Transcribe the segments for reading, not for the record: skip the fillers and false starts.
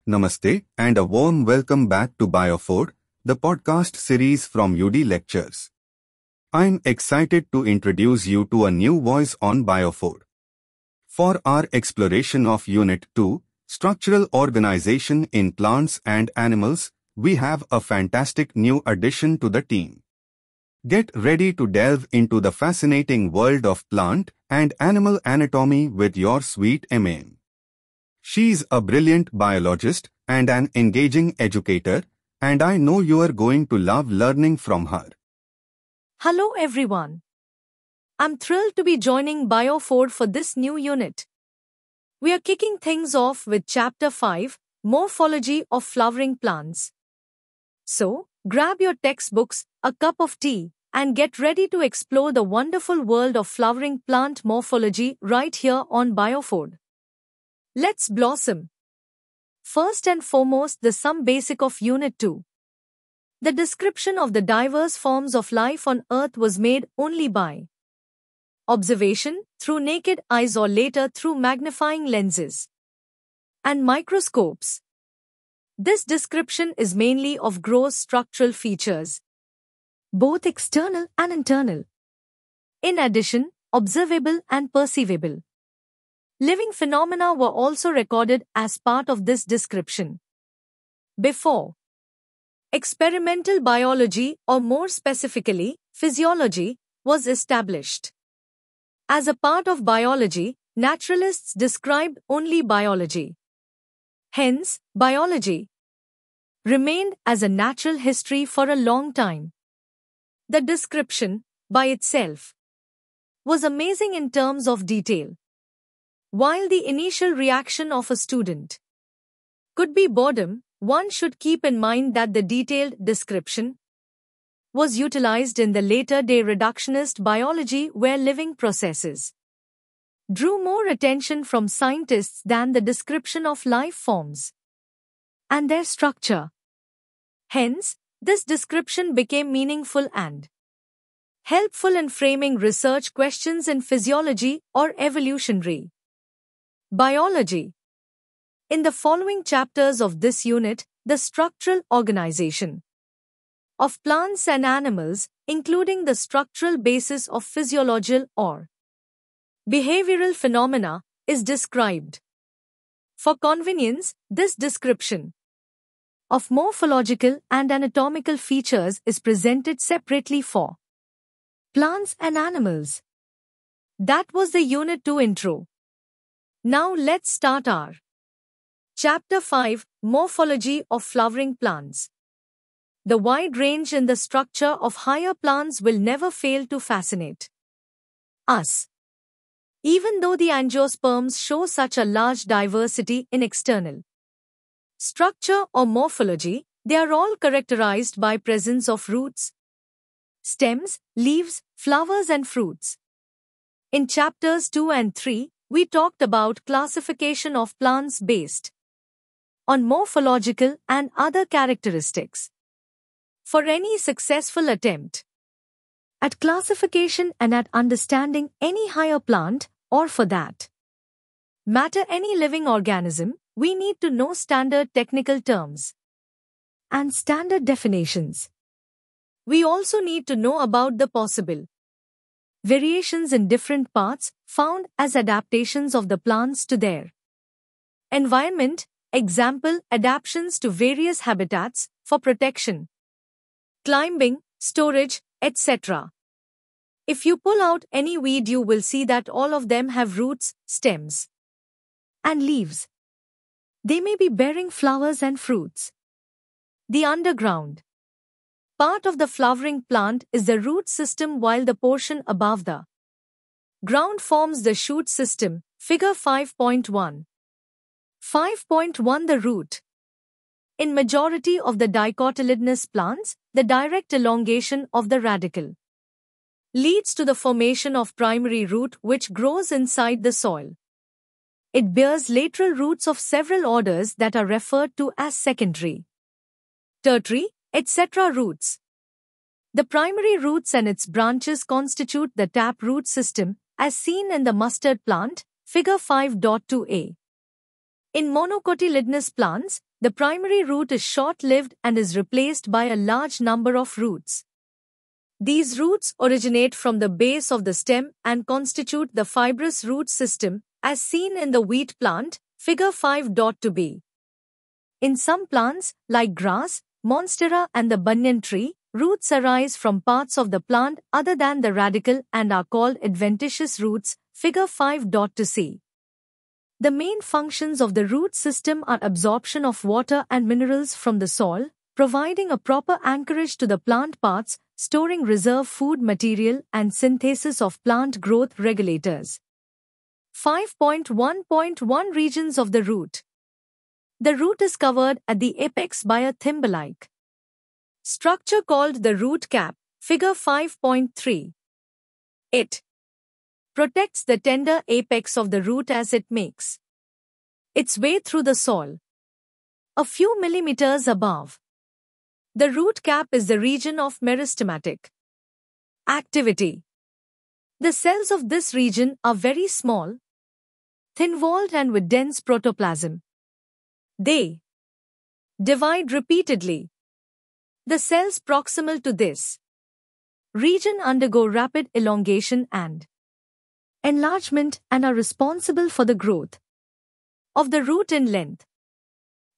Namaste and a warm welcome back to BioFord, the podcast series from UD Lectures. I'm excited to introduce you to a new voice on BioFord. For our exploration of Unit 2, Structural Organization in Plants and Animals, we have a fantastic new addition to the team. Get ready to delve into the fascinating world of plant and animal anatomy with your sweet Emain. She's a brilliant biologist and an engaging educator, and I know you are going to love learning from her. Hello everyone. I'm thrilled to be joining BioFord for this new unit. We are kicking things off with Chapter 5, Morphology of Flowering Plants. So, grab your textbooks, a cup of tea, and get ready to explore the wonderful world of flowering plant morphology right here on BioFord. Let's blossom. First and foremost, some basic of Unit 2. The description of the diverse forms of life on Earth was made only by observation, through naked eyes or later through magnifying lenses and microscopes. This description is mainly of gross structural features, both external and internal. In addition, observable and perceivable living phenomena were also recorded as part of this description. Before experimental biology, or more specifically, physiology, was established. As a part of biology, naturalists described only biology. Hence, biology remained as a natural history for a long time. The description, by itself, was amazing in terms of detail. While the initial reaction of a student could be boredom, one should keep in mind that the detailed description was utilized in the later-day reductionist biology where living processes drew more attention from scientists than the description of life forms and their structure. Hence, this description became meaningful and helpful in framing research questions in physiology or evolutionary biology. In the following chapters of this unit, the structural organization of plants and animals, including the structural basis of physiological or behavioral phenomena, is described. For convenience, this description of morphological and anatomical features is presented separately for plants and animals. That was the Unit 2 intro. Now let's start our Chapter 5, Morphology of Flowering Plants. The wide range in the structure of higher plants will never fail to fascinate us. Even though the angiosperms show such a large diversity in external structure or morphology, they are all characterized by presence of roots, stems, leaves, flowers and fruits. In chapters 2 and 3, we talked about classification of plants based on morphological and other characteristics. For any successful attempt at classification and at understanding any higher plant, or for that matter any living organism, we need to know standard technical terms and standard definitions. We also need to know about the possible variations in different parts found as adaptations of the plants to their environment, example, adaptations to various habitats for protection, climbing, storage, etc. If you pull out any weed, you will see that all of them have roots, stems, and leaves. They may be bearing flowers and fruits. The underground part of the flowering plant is the root system, while the portion above the ground forms the shoot system, figure 5.1. 5.1 The root. In majority of the dicotyledonous plants, the direct elongation of the radicle leads to the formation of primary root which grows inside the soil. It bears lateral roots of several orders that are referred to as secondary, tertiary, etc. roots. The primary roots and its branches constitute the taproot system, as seen in the mustard plant, figure 5.2a. In monocotyledonous plants, The primary root is short-lived and is replaced by a large number of roots. These roots originate from the base of the stem and constitute the fibrous root system, as seen in the wheat plant, figure 5.2b. In some plants, like grass, monstera and the banyan tree, roots arise from parts of the plant other than the radicle and are called adventitious roots, figure 5.2c. The main functions of the root system are absorption of water and minerals from the soil, providing a proper anchorage to the plant parts, storing reserve food material and synthesis of plant growth regulators. 5.1.1 Regions of the root. The root is covered at the apex by a thimble-like structure called the root cap, figure 5.3. It protects the tender apex of the root as it makes its way through the soil. A few millimeters above the root cap is the region of meristematic activity. The cells of this region are very small, thin-walled and with dense protoplasm. They divide repeatedly. The cells proximal to this region undergo rapid elongation and enlargement and are responsible for the growth of the root in length.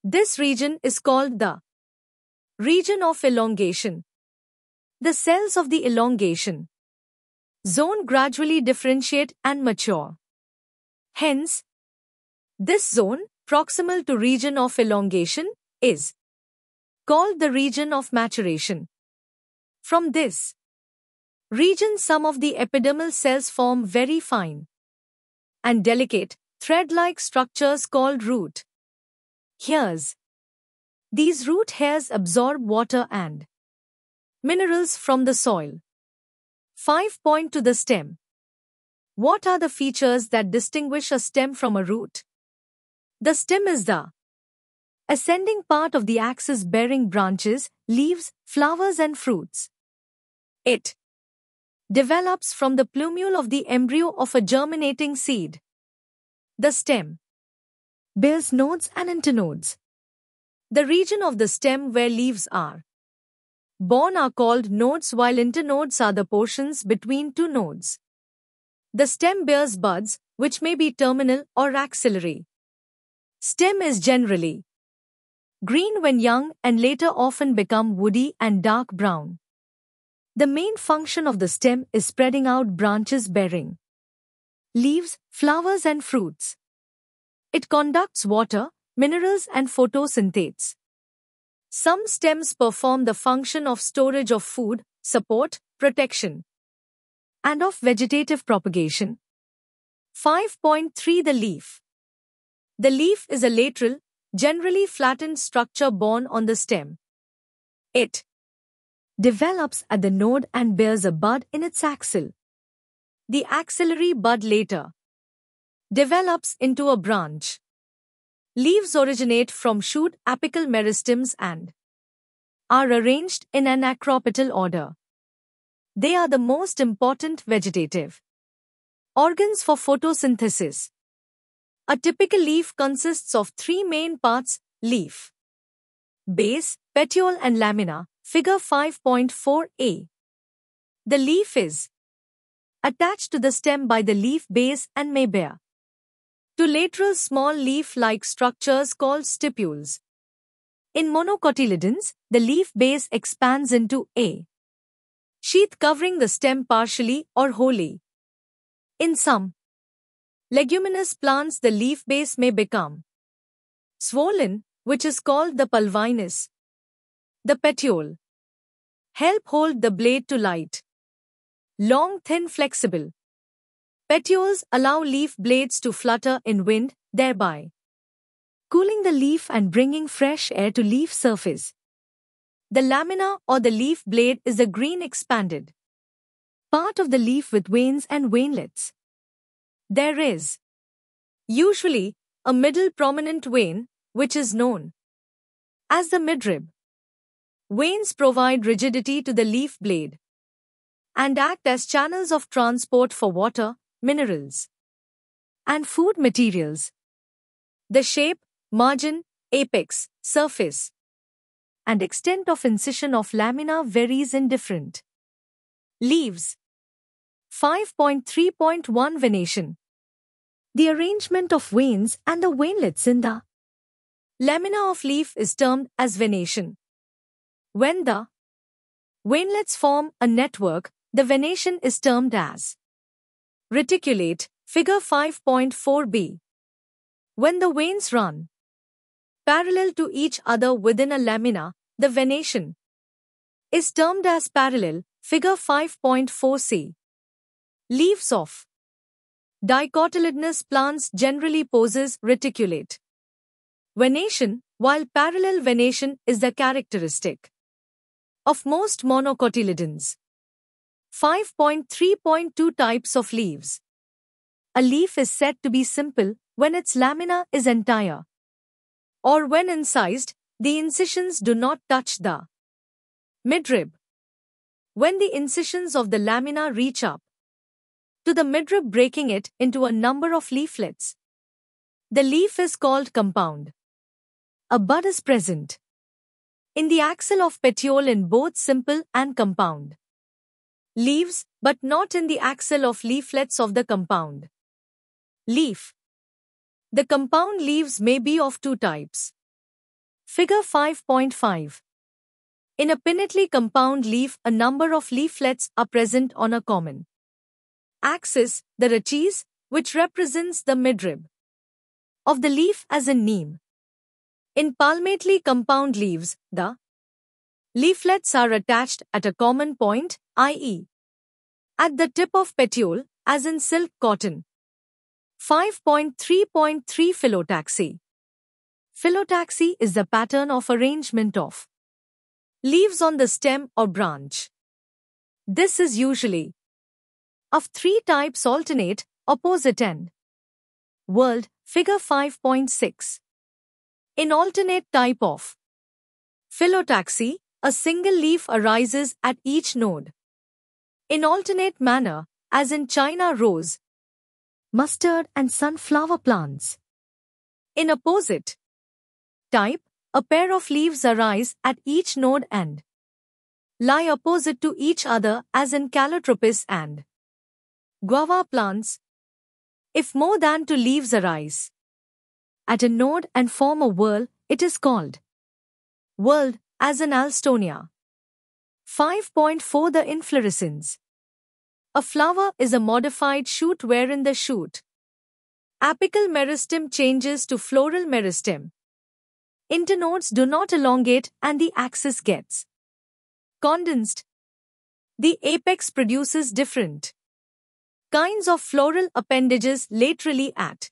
This region is called the region of elongation. The cells of the elongation zone gradually differentiate and mature. Hence, this zone, proximal to region of elongation, is called the region of maturation. From this region, some of the epidermal cells form very fine and delicate, thread-like structures called root hairs. These root hairs absorb water and minerals from the soil. 5. To the stem. What are the features that distinguish a stem from a root? The stem is the ascending part of the axis bearing branches, leaves, flowers and fruits. It develops from the plumule of the embryo of a germinating seed. The stem bears nodes and internodes. The region of the stem where leaves are born are called nodes, while internodes are the portions between two nodes. The stem bears buds, which may be terminal or axillary. Stem is generally green when young and later often become woody and dark brown. The main function of the stem is spreading out branches bearing leaves, flowers and fruits. It conducts water, minerals and photosynthesis. Some stems perform the function of storage of food, support, protection, and of vegetative propagation. 5.3 The leaf. The leaf is a lateral, generally flattened structure borne on the stem. It develops at the node and bears a bud in its axil. The axillary bud later develops into a branch. Leaves originate from shoot apical meristems and are arranged in an acropetal order. They are the most important vegetative organs for photosynthesis. A typical leaf consists of three main parts: leaf, base, petiole and lamina, figure 5.4a. The leaf is attached to the stem by the leaf base and may bear two lateral small leaf-like structures called stipules. In monocotyledons, the leaf base expands into a sheath covering the stem partially or wholly. In some leguminous plants, the leaf base may become swollen, which is called the pulvinus. The petiole help hold the blade to light. Long, thin, flexible petioles allow leaf blades to flutter in wind, thereby cooling the leaf and bringing fresh air to leaf surface. The lamina or the leaf blade is a green expanded part of the leaf with veins and veinlets. There is usually a middle prominent vein, which is known as the midrib. Veins provide rigidity to the leaf blade and act as channels of transport for water, minerals, and food materials. The shape, margin, apex, surface, and extent of incision of lamina varies in different leaves. 5.3.1 Venation. The arrangement of veins and the veinlets in the lamina of leaf is termed as venation. When the veinlets form a network, the venation is termed as reticulate, figure 5.4b. When the veins run parallel to each other within a lamina, the venation is termed as parallel, figure 5.4c. Leaves of dicotyledonous plants generally possess reticulate venation, while parallel venation is the characteristic of most monocotyledons. 5.3.2 Types of leaves. A leaf is said to be simple when its lamina is entire, or when incised, the incisions do not touch the midrib. When the incisions of the lamina reach up to the midrib, breaking it into a number of leaflets, the leaf is called compound. A bud is present in the axil of petiole in both simple and compound leaves, but not in the axil of leaflets of the compound leaf. The compound leaves may be of two types. Figure 5.5. In a pinnately compound leaf, a number of leaflets are present on a common axis, the rachis, which represents the midrib of the leaf as in neem. In palmately compound leaves, the leaflets are attached at a common point, i.e., at the tip of petiole, as in silk cotton. 5.3.3 Phyllotaxy. Phyllotaxy is the pattern of arrangement of leaves on the stem or branch. This is usually of three types: alternate, opposite and whorled, figure 5.6. In alternate type of phyllotaxy, a single leaf arises at each node. In alternate manner, as in China rose, mustard and sunflower plants. In opposite type, a pair of leaves arise at each node and lie opposite to each other, as in Calotropis and guava plants. If more than two leaves arise at a node and form a whorl, it is called whorled, as in Alstonia. 5.4 The inflorescence. A flower is a modified shoot wherein the shoot apical meristem changes to floral meristem. Internodes do not elongate and the axis gets condensed. The apex produces different kinds of floral appendages laterally at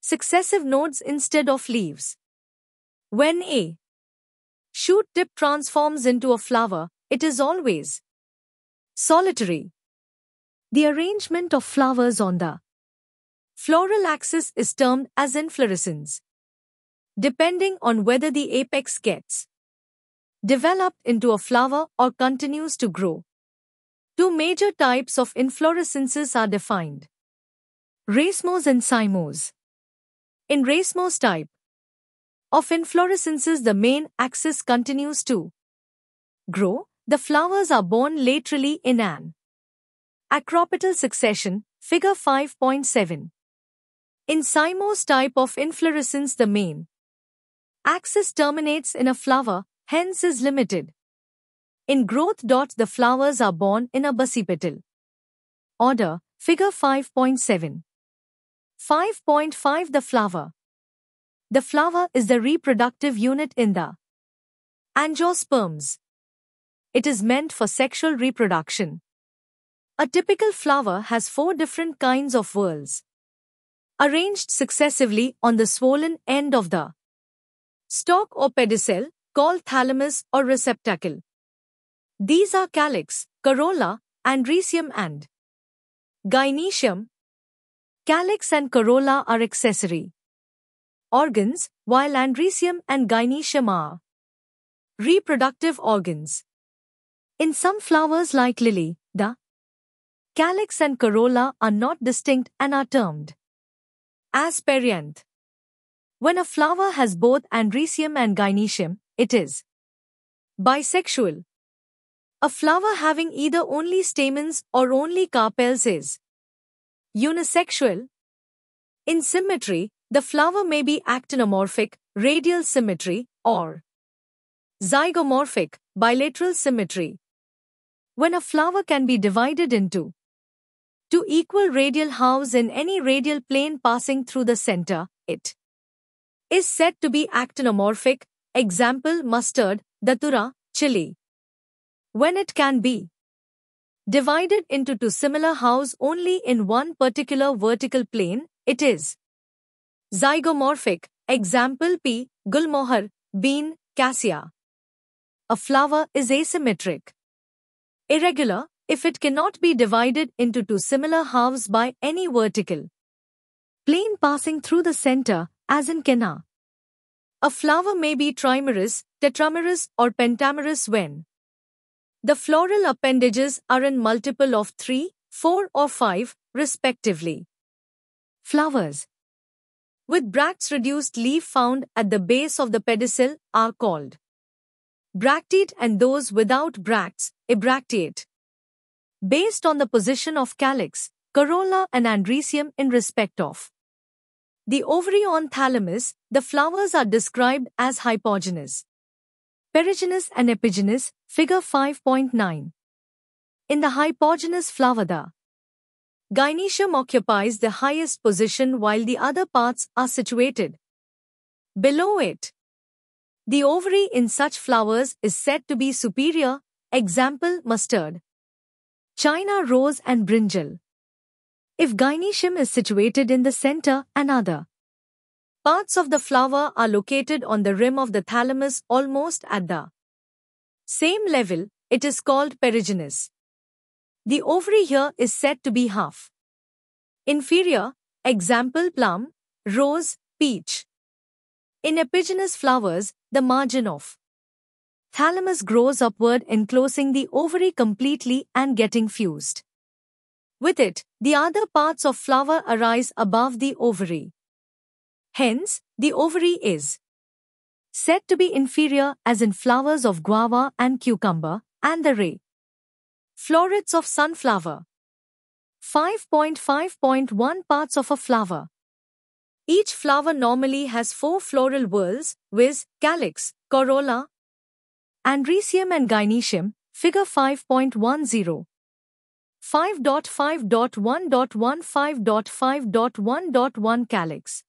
successive nodes instead of leaves. When a shoot tip transforms into a flower, it is always solitary. The arrangement of flowers on the floral axis is termed as inflorescence, depending on whether the apex gets developed into a flower or continues to grow. Two major types of inflorescences are defined: racemose and cymose. In racemose type of inflorescences, the main axis continues to grow. The flowers are borne laterally in an acropetal succession, figure 5.7. In cymose type of inflorescence, the main axis terminates in a flower, hence is limited in growth. The flowers are borne in a basipetal order, figure 5.7. 5.5 The flower. The flower is the reproductive unit in the angiosperms. It is meant for sexual reproduction. A typical flower has 4 different kinds of whorls, arranged successively on the swollen end of the stalk or pedicel, called thalamus or receptacle. These are calyx, corolla, andrecium and gynoecium. Calyx and corolla are accessory organs, while andrecium and gynoecium are reproductive organs. In some flowers like lily, the calyx and corolla are not distinct and are termed as perianth. When a flower has both androecium and gynoecium, it is bisexual. A flower having either only stamens or only carpels is unisexual. In symmetry, the flower may be actinomorphic, radial symmetry, or zygomorphic, bilateral symmetry. When a flower can be divided into two equal radial halves in any radial plane passing through the center, it is said to be actinomorphic, example mustard, datura, chili. When it can be divided into two similar halves only in one particular vertical plane, it is zygomorphic, example pea, gulmohar, bean, cassia. A flower is asymmetric. Irregular, if it cannot be divided into two similar halves by any vertical plane passing through the center, as in canna. A flower may be trimerous, tetramerous, or pentamerous when the floral appendages are in multiple of 3, 4, or 5, respectively. Flowers with bracts reduced leaf found at the base of the pedicel are called bracteate, and those without bracts, abracteate. Based on the position of calyx, corolla, and androecium in respect of the ovary on thalamus, the flowers are described as hypogynous, perigynous, and epigynous, figure 5.9. In the hypogynous flower, the gynoecium occupies the highest position while the other parts are situated below it. The ovary in such flowers is said to be superior, example mustard, China rose, and brinjal. If gynoecium is situated in the center and other parts of the flower are located on the rim of the thalamus almost at the same level, it is called perigynous. The ovary here is said to be half inferior, example plum, rose, peach. In epigynous flowers, the margin of thalamus grows upward, enclosing the ovary completely and getting fused with it. The other parts of flower arise above the ovary. Hence, the ovary is said to be inferior, as in flowers of guava and cucumber, and the ray florets of sunflower. 5.5.1 Parts of a flower. Each flower normally has 4 floral whorls, viz., calyx, corolla, androecium, and gynoecium, figure 5.10. 5.5.1.15.5.1.1 Calyx.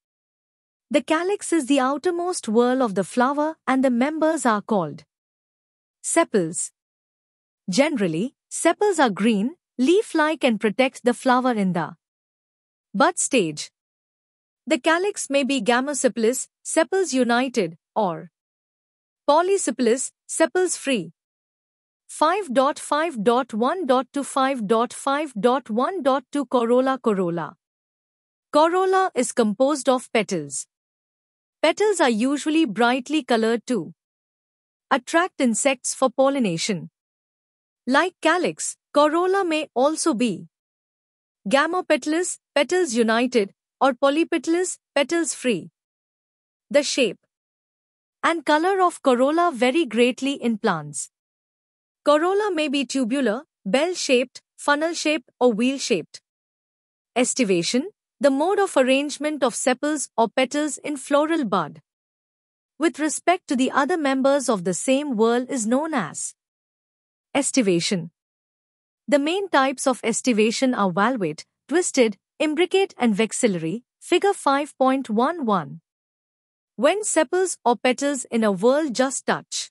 The calyx is the outermost whorl of the flower, and the members are called sepals. Generally, sepals are green, leaf-like, and protect the flower in the bud stage. The calyx may be gamosepalous, sepals united, or polysepalous, sepals free. 5.5.1.25.5.1.2 Corolla. Corolla is composed of petals. Petals are usually brightly colored to attract insects for pollination. Like calyx, corolla may also be gamopetalous, petals united, or polypetalous, petals free. The shape and color of corolla vary greatly in plants. Corolla may be tubular, bell-shaped, funnel-shaped, or wheel-shaped. Estivation, the mode of arrangement of sepals or petals in floral bud with respect to the other members of the same whorl, is known as estivation. The main types of estivation are valvate, twisted, imbricate, and vexillary, figure 5.11. When sepals or petals in a whorl just touch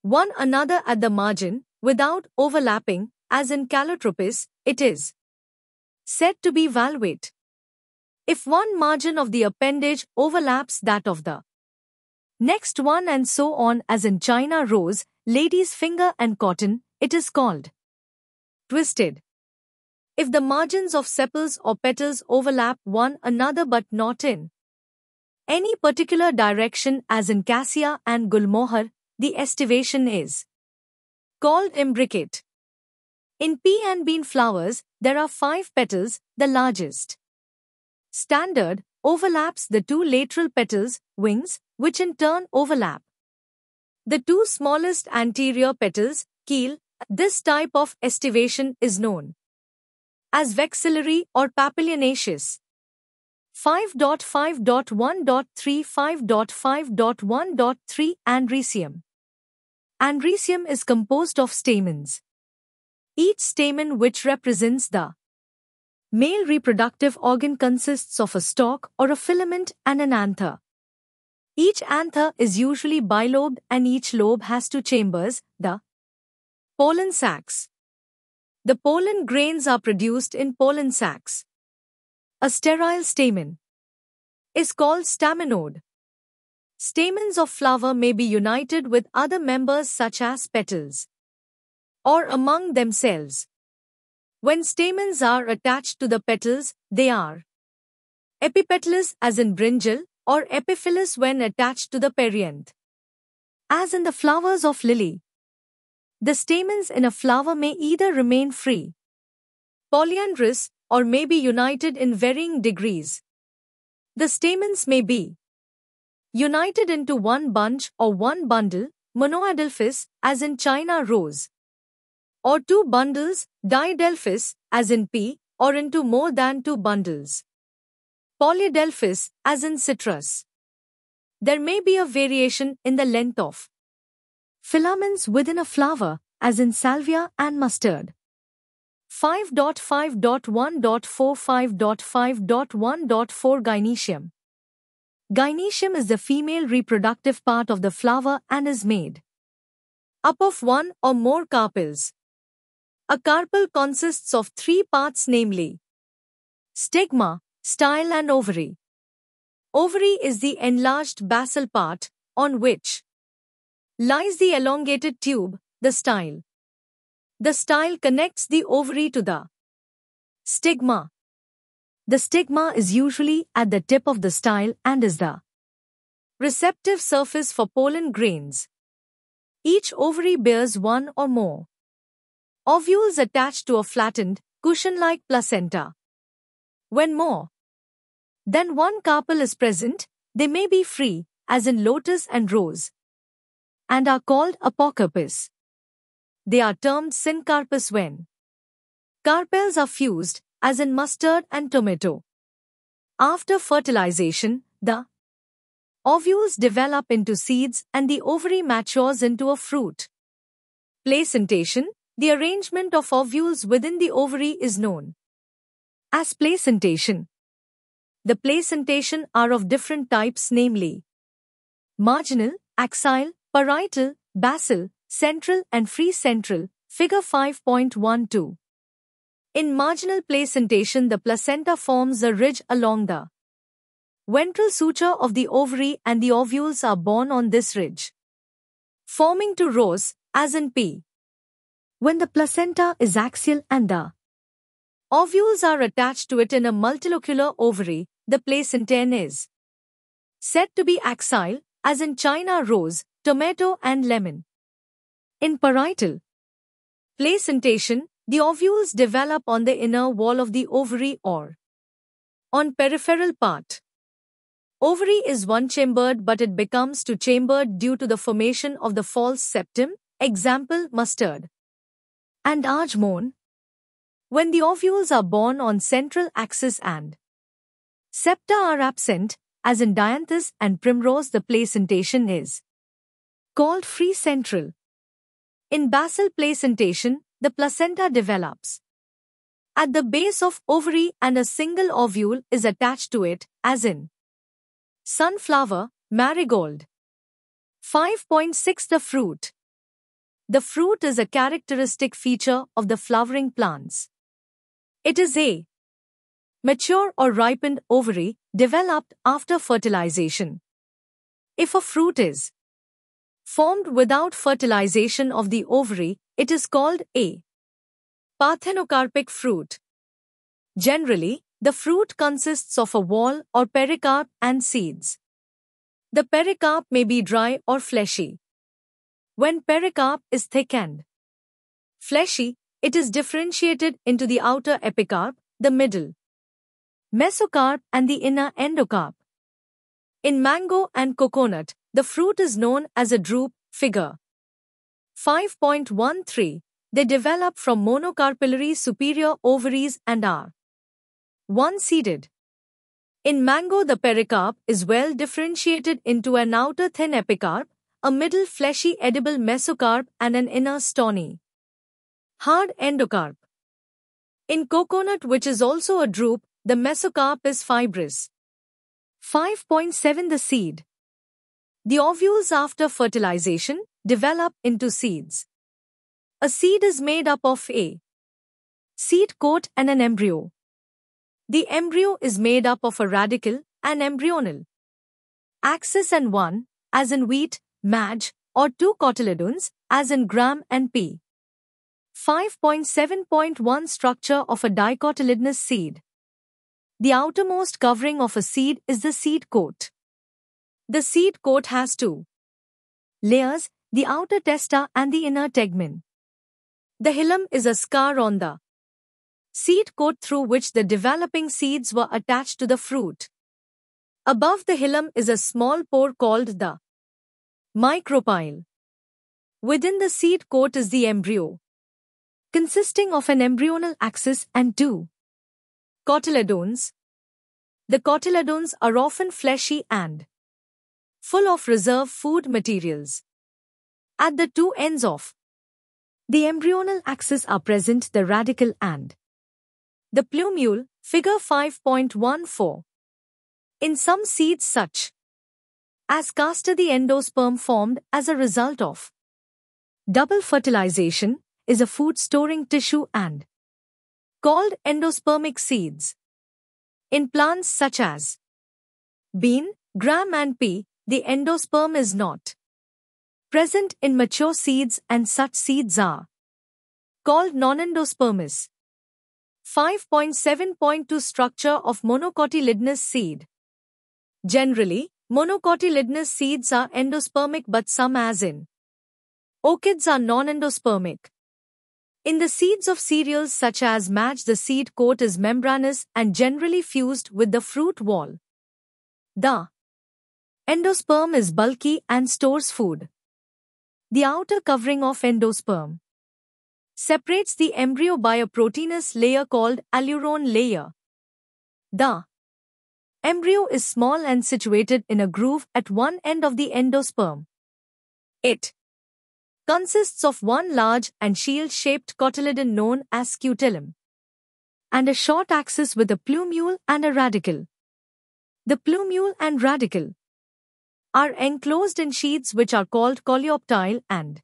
one another at the margin, without overlapping, as in Calotropis, it is said to be valvate. If one margin of the appendage overlaps that of the next one, and so on, as in China rose, lady's finger, and cotton, it is called twisted. If the margins of sepals or petals overlap one another but not in any particular direction, as in cassia and gulmohar, the estivation is called imbricate. In pea and bean flowers, there are 5 petals, the largest. Standard, overlaps the two lateral petals, wings, which in turn overlap the two smallest anterior petals, keel. This type of estivation is known as vexillary or papilionaceous. 5.5.1.3 Andrecium. Andrecium is composed of stamens. Each stamen, which represents the male reproductive organ, consists of a stalk or a filament and an anther. Each anther is usually bilobed and each lobe has two chambers, the pollen sacs. The pollen grains are produced in pollen sacs. A sterile stamen is called staminode. Stamens of flower may be united with other members such as petals or among themselves. When stamens are attached to the petals, they are epipetalous as in brinjal or epiphyllous when attached to the perianth. As in the flowers of lily, the stamens in a flower may either remain free, polyandrous, or may be united in varying degrees. The stamens may be united into one bunch or one bundle, monoadelphous, as in China rose, or two bundles, diadelphous, as in pea, or into more than two bundles, polyadelphous, as in citrus. There may be a variation in the length of filaments within a flower, as in salvia and mustard. 5.5.1.45.5.1.4 Gynoecium. Gynoecium is the female reproductive part of the flower and is made up of one or more carpels. A carpel consists of three parts, namely stigma, style and ovary. Ovary is the enlarged basal part, on which lies the elongated tube, the style. The style connects the ovary to the stigma. The stigma is usually at the tip of the style and is the receptive surface for pollen grains. Each ovary bears one or more ovules attached to a flattened, cushion-like placenta. When more than one carpel is present, they may be free, as in lotus and rose, and are called apocarpous. They are termed syncarpous when carpels are fused, as in mustard and tomato. After fertilization, the ovules develop into seeds and the ovary matures into a fruit. Placentation, the arrangement of ovules within the ovary, is known as placentation. The placentation are of different types, namely marginal, axial, parietal, basal, central and free central, figure 5.12. In marginal placentation, the placenta forms a ridge along the ventral suture of the ovary and the ovules are borne on this ridge, forming two rows, as in P. When the placenta is axial and the ovules are attached to it in a multilocular ovary, the placentaen is said to be axial, as in China rose, tomato and lemon. In parietal placentation, the ovules develop on the inner wall of the ovary or on peripheral part. Ovary is one-chambered, but it becomes two-chambered due to the formation of the false septum, example mustard and argemone. When the ovules are borne on central axis and septa are absent, as in dianthus and primrose, the placentation is called free central. In basal placentation, the placenta develops at the base of ovary and a single ovule is attached to it, as in sunflower, marigold. 5.6 The fruit. The fruit is a characteristic feature of the flowering plants. It is a mature or ripened ovary developed after fertilization. If a fruit is formed without fertilization of the ovary, it is called a parthenocarpic fruit. Generally, the fruit consists of a wall or pericarp and seeds. The pericarp may be dry or fleshy. When pericarp is thick and fleshy, it is differentiated into the outer epicarp, the middle mesocarp and the inner endocarp. In mango and coconut, the fruit is known as a drupe, figure 5.13. They develop from monocarpillary superior ovaries and are one-seeded. In mango, the pericarp is well differentiated into an outer thin epicarp, a middle fleshy edible mesocarp and an inner stony, hard endocarp. In coconut, which is also a drupe, the mesocarp is fibrous. 5.7. The seed. The ovules after fertilization develop into seeds. A seed is made up of a seed coat and an embryo. The embryo is made up of a radicle, an embryonal axis and one, as in wheat, maize, or two cotyledons, as in gram and pea. 5.7.1. Structure of a dicotyledonous seed. The outermost covering of a seed is the seed coat. The seed coat has two layers, the outer testa and the inner tegmen. The hilum is a scar on the seed coat through which the developing seeds were attached to the fruit. Above the hilum is a small pore called the micropyle. Within the seed coat is the embryo, consisting of an embryonal axis and two cotyledons. The cotyledons are often fleshy and full of reserve food materials. At the two ends of the embryonal axis are present the radicle and the plumule, figure 5.14. In some seeds such as castor, the endosperm formed as a result of double fertilization is a food-storing tissue and called endospermic seeds. In plants such as bean, gram and pea, the endosperm is not present in mature seeds and such seeds are called non-endospermous. 5.7.2. Structure of monocotyledonous seed. Generally, monocotyledonous seeds are endospermic, but some, as in orchids, are non-endospermic. In the seeds of cereals such as maize, the seed coat is membranous and generally fused with the fruit wall. The endosperm is bulky and stores food. The outer covering of endosperm separates the embryo by a proteinous layer called aleuron layer. The embryo is small and situated in a groove at one end of the endosperm. It consists of one large and shield-shaped cotyledon known as scutellum and a short axis with a plumule and a radicle. The plumule and radicle are enclosed in sheaths which are called coleoptile and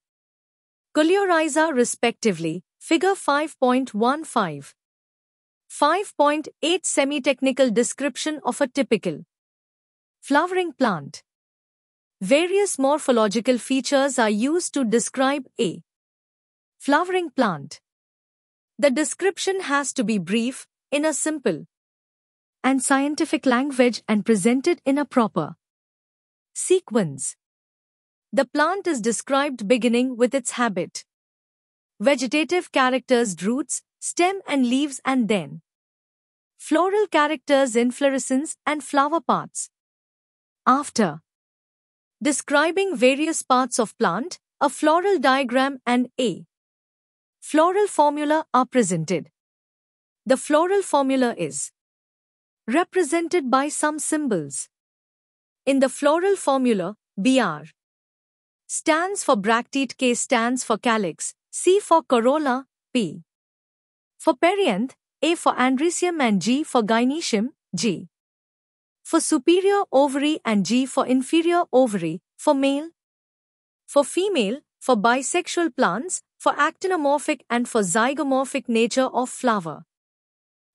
coleorhiza respectively, figure 5.15. 5.8. Semi-technical description of a typical flowering plant. Various morphological features are used to describe a flowering plant. The description has to be brief, in a simple and scientific language and presented in a proper sequence. The plant is described beginning with its habit, vegetative characters, roots, stem and leaves, and then floral characters, inflorescence and flower parts. After describing various parts of plant, a floral diagram and a floral formula are presented. The floral formula is represented by some symbols. In the floral formula, BR stands for bracteate, K stands for calyx, C for corolla, P for perianth, A for andrecium and G for gynoecium, G for superior ovary and G for inferior ovary, for male, for female, for bisexual plants, for actinomorphic and for zygomorphic nature of flower.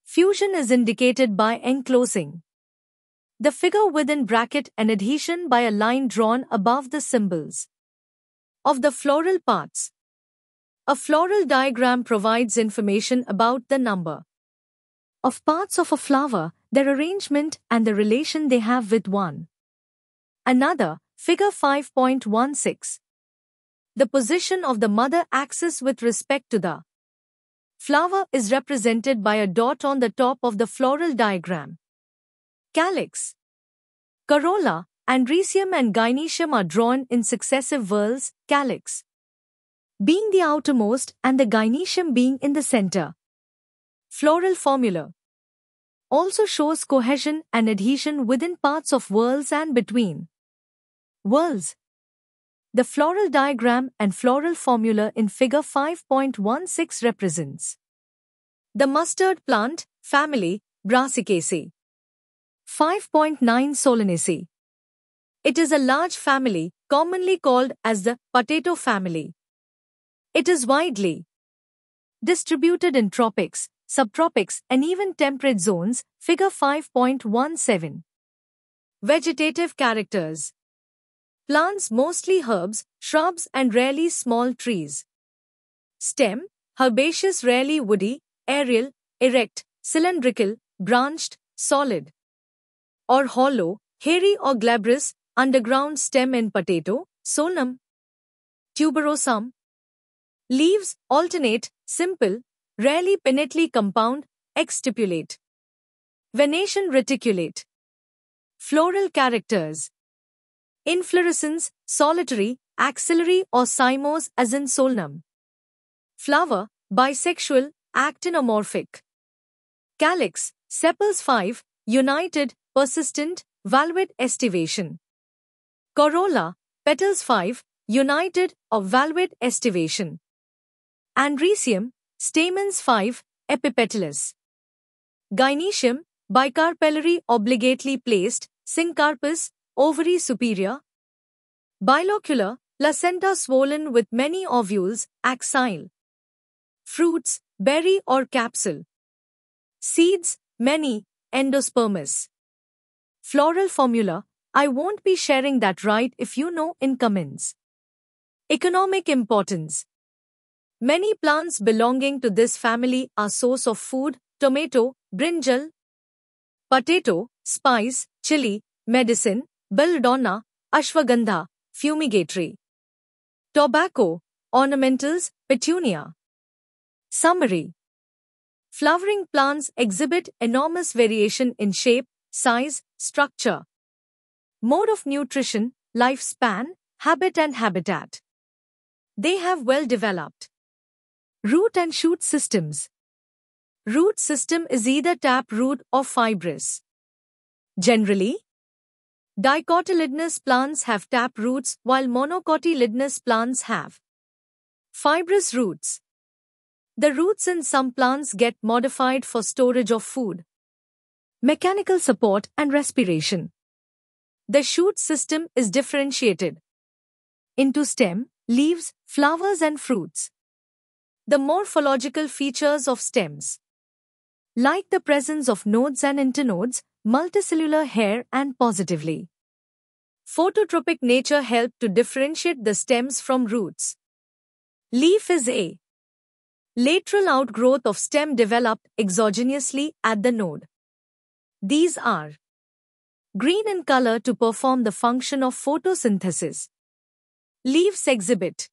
Fusion is indicated by enclosing the figure within bracket and adhesion by a line drawn above the symbols of the floral parts. A floral diagram provides information about the number of parts of a flower, their arrangement and the relation they have with one another, figure 5.16. The position of the mother axis with respect to the Flower is represented by a dot on the top of the floral diagram. Calyx, corolla, andrecium and gynoecium are drawn in successive whorls, calyx being the outermost and the gynoecium being in the center. Floral formula also shows cohesion and adhesion within parts of whorls and between whorls. The floral diagram and floral formula in figure 5.16 represents the mustard plant, family, Brassicaceae. 5.9 Solanaceae. It is a large family, commonly called as the potato family. It is widely distributed in tropics, subtropics and even temperate zones, figure 5.17. Vegetative characters. Plants mostly herbs, shrubs and rarely small trees. Stem, herbaceous, rarely woody, aerial, erect, cylindrical, branched, solid or hollow, hairy or glabrous, underground stem in potato, Solanum tuberosum. Leaves, alternate, simple, rarely pinnately compound, exstipulate. Venation reticulate. Floral characters. Inflorescence, solitary, axillary or cymose as in Solanum. Flower, bisexual, actinomorphic. Calyx, sepals 5, united, persistent, valvate estivation. Corolla, petals 5, united or valvate estivation. Andrecium, stamens 5, epipetalous. Gynoecium, bicarpellary obligately placed, syncarpous, ovary superior. Bilocular, placenta swollen with many ovules, axile. Fruits, berry or capsule. Seeds, many, endospermous. Floral formula, I won't be sharing that right if you know in comments. Economic importance. Many plants belonging to this family are source of food, tomato, brinjal, potato, spice, chili, medicine, belladonna, ashwagandha, fumigatory. Tobacco, ornamentals, petunia. Summary. Flowering plants exhibit enormous variation in shape, size, structure, mode of nutrition, lifespan, habit and habitat. They have well-developed root and shoot systems. Root system is either tap root or fibrous. Generally, dicotyledonous plants have tap roots while monocotyledonous plants have fibrous roots. The roots in some plants get modified for storage of food, mechanical support and respiration. The shoot system is differentiated into stem, leaves, flowers and fruits. The morphological features of stems, like the presence of nodes and internodes, multicellular hair and positively phototropic nature help to differentiate the stems from roots. Leaf is a lateral outgrowth of stem developed exogenously at the node. These are green in color to perform the function of photosynthesis. Leaves exhibit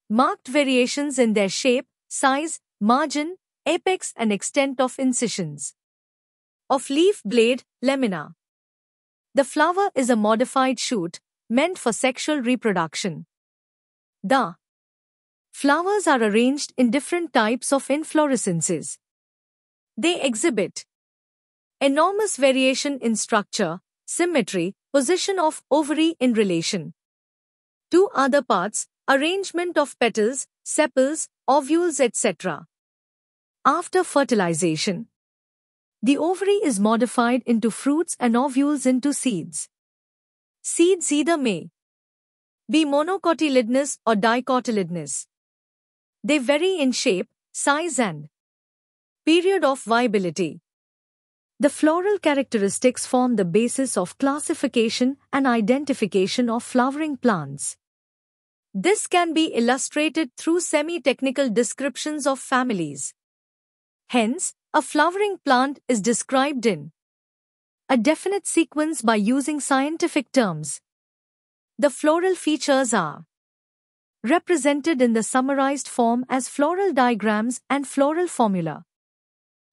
marked variations in their shape, size, margin, apex and extent of incisions. Of leaf blade, lamina. The flower is a modified shoot, meant for sexual reproduction. The flowers are arranged in different types of inflorescences. They exhibit enormous variation in structure, symmetry, position of ovary in relation to other parts, arrangement of petals, sepals, ovules, etc. After fertilization, the ovary is modified into fruits and ovules into seeds. Seeds either may be monocotyledonous or dicotyledonous. They vary in shape, size and period of viability. The floral characteristics form the basis of classification and identification of flowering plants. This can be illustrated through semi-technical descriptions of families. Hence, a flowering plant is described in a definite sequence by using scientific terms. The floral features are represented in the summarized form as floral diagrams and floral formula.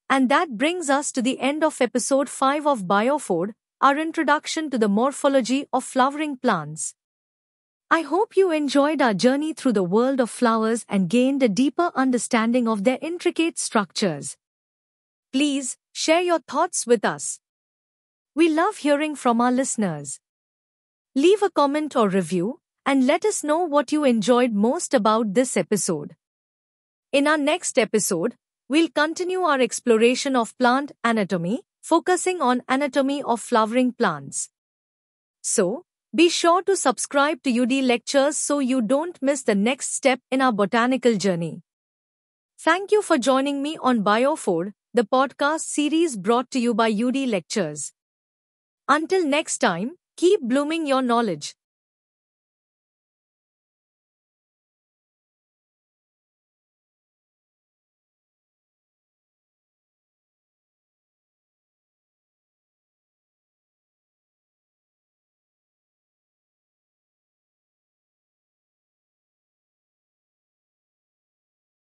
And that brings us to the end of episode 5 of Biophore, our introduction to the morphology of flowering plants. I hope you enjoyed our journey through the world of flowers and gained a deeper understanding of their intricate structures. Please share your thoughts with us. We love hearing from our listeners. Leave a comment or review and let us know what you enjoyed most about this episode. In our next episode, we'll continue our exploration of plant anatomy, focusing on anatomy of flowering plants. So, be sure to subscribe to UD Lectures so you don't miss the next step in our botanical journey. Thank you for joining me on Biophore, the podcast series brought to you by UD Lectures. Until next time, keep blooming your knowledge.